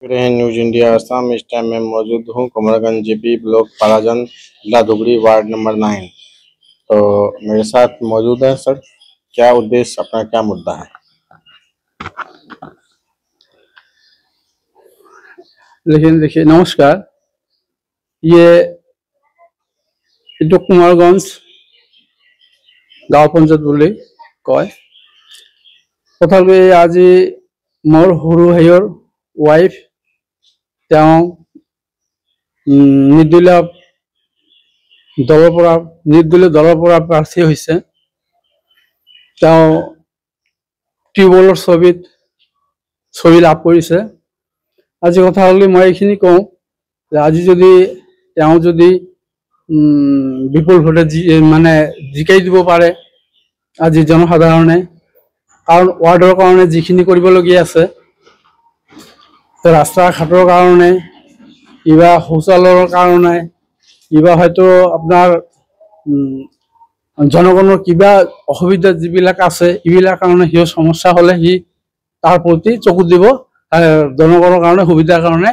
News India Assam. इस time मैं मौजूद हूँ कुमारगंज जीपी ब्लॉक पालाजन जिला धुबरी वार्ड नंबर 9। तो मेरे साथ मौजूद है सर, क्या उद्देश्य, अपना क्या मुद्दा है? लेकिन देखिए, नमस्कार। ये এইটো কুমাৰগঞ্জ গাঁও পঞ্চায়ত বুলি কয়। তথাপি আজি মোৰ সৰু ভাইৰ ৱাইফ তেওঁ নিৰ্দলীয় দলৰ পৰা প্ৰাৰ্থী হৈছে। তেওঁ টিউবৱেলৰ ছবি লাভ কৰিছে। আজি কথা হ'লে মই এইখিনি কওঁ যে আজি যদি তেওঁ যদি বিপুল ভোটে মানে জিকাই দিব পাৰে আজি জনসাধাৰণে, কাৰণ ৱাৰ্ডৰ কাৰণে যিখিনি কৰিবলগীয়া আছে, ৰাস্তা ঘাটৰ কাৰণে, কিবা শৌচালয়ৰ কাৰণে, কিবা হয়তো আপোনাৰ জনগণৰ কিবা অসুবিধা যিবিলাক আছে, এইবিলাক কাৰণে সি সমস্যা হ'লে সি তাৰ প্ৰতি চকু দিব, জনগণৰ কাৰণে সুবিধাৰ কাৰণে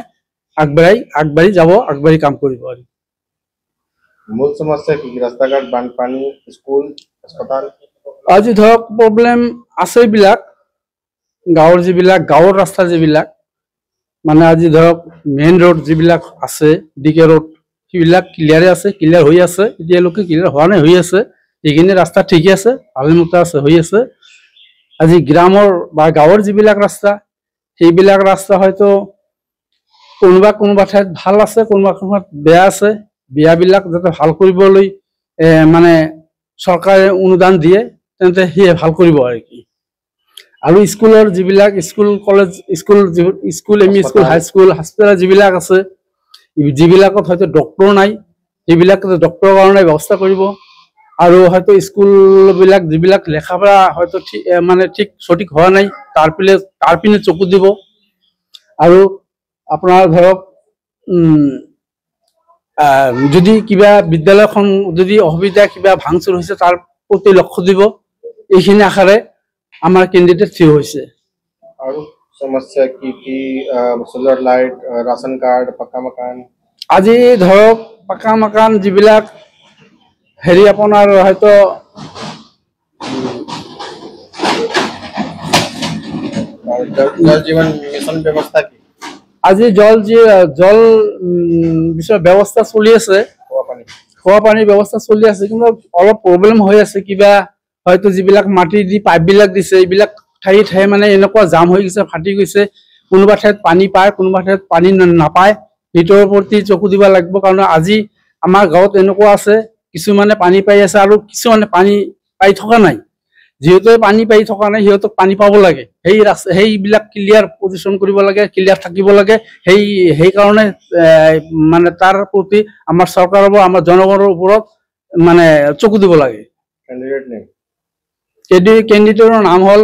আগবাঢ়ি যাব, আগবাঢ়ি কাম কৰিব। আৰু মূল সমস্যা কি? ৰাস্তা ঘাট, বানপানী, স্কুল, হাস্পতাল। আজি ধৰক প্ৰব্লেম আছে এইবিলাক গাঁৱৰ গাঁৱৰ ৰাস্তা যিবিলাক মানে আজি ধৰক মেইন ৰোড যিবিলাক আছে, ডিকে ৰোড, সেইবিলাক ক্লিয়াৰে আছে, ক্লিয়াৰ হৈ আছে। এতিয়ালৈকে ক্লিয়াৰ হোৱা নাই, হৈ আছে। এইখিনি ৰাস্তা ঠিকে আছে, ভালেমতে আছে, হৈ আছে। আজি গ্ৰামৰ বা গাঁৱৰ যিবিলাক ৰাস্তা, সেইবিলাক ৰাস্তা হয়তো কোনোবা ঠাইত ভাল আছে, কোনোবা বেয়া আছে। বেয়াবিলাক যাতে ভাল কৰিবলৈ মানে চৰকাৰে অনুদান দিয়ে, তেন্তে সিয়ে ভাল কৰিব আৰু কি। আৰু স্কুলৰ যিবিলাক school, college, school M E school, high school, hospital যিবিলাক আছে, যিবিলাকত হয়তো ডক্তৰ নাই, সেইবিলাক ডক্তৰৰ কাৰণে ব্যৱস্থা কৰিব। আৰু হয়তো স্কুলবিলাক যিবিলাক লেখা পঢ়া হয়তো ঠিক সঠিক হোৱা নাই, তাৰ পিনে চকু দিব। আৰু আপোনাৰ ধৰক যদি কিবা বিদ্যালয়খন যদি অসুবিধা, কিবা ভাঙচুৰ হৈছে, তাৰ প্ৰতি লক্ষ্য দিব। এইখিনি আশাৰে আমাৰ কেণ্ডিডেট থিয় হৈছে। আৰু সমস্যা কি কি? সোলাৰ লাইট, ৰাচন কাৰ্ড, পাকা মকান। আজি ধৰক পাকা মকান যিবিলাক আপোনাৰ হয়তো জল জীৱন মিছন ব্যৱস্থা কি? আজি জল ব্যৱস্থা চলি আছে, খোৱা পানীৰ ব্যৱস্থা চলি আছে, কিন্তু অলপ প্ৰব্লেম হৈ আছে। কিবা হয়তো যিবিলাক মাটি দি পাইপবিলাক দিছে, এইবিলাক ঠায়ে মানে এনেকুৱা জাম হৈ গৈছে, ফাটি গৈছে। কোনোবা ঠাইত পানী পায়, কোনোবা ঠাইত পানী নাপায়। সেইটোৰ প্ৰতি চকু দিব লাগিব, কাৰণ আজি আমাৰ গাঁৱত এনেকুৱা আছে, কিছুমানে পানী পাই আছে আৰু কিছুমানে পানী পাই থকা নাই। যিহেতু পানী পাই থকা নাই, সিহঁতক পানী পাব লাগে। সেইবিলাক ক্লিয়াৰ পজিশ্যন কৰিব লাগে, ক্লিয়াৰ থাকিব লাগে। সেইকাৰণে মানে তাৰ প্ৰতি আমাৰ চৰকাৰৰ বা আমাৰ জনগণৰ ওপৰত মানে চকু দিব লাগে। কেণ্ডিডেটৰ নাম হ'ল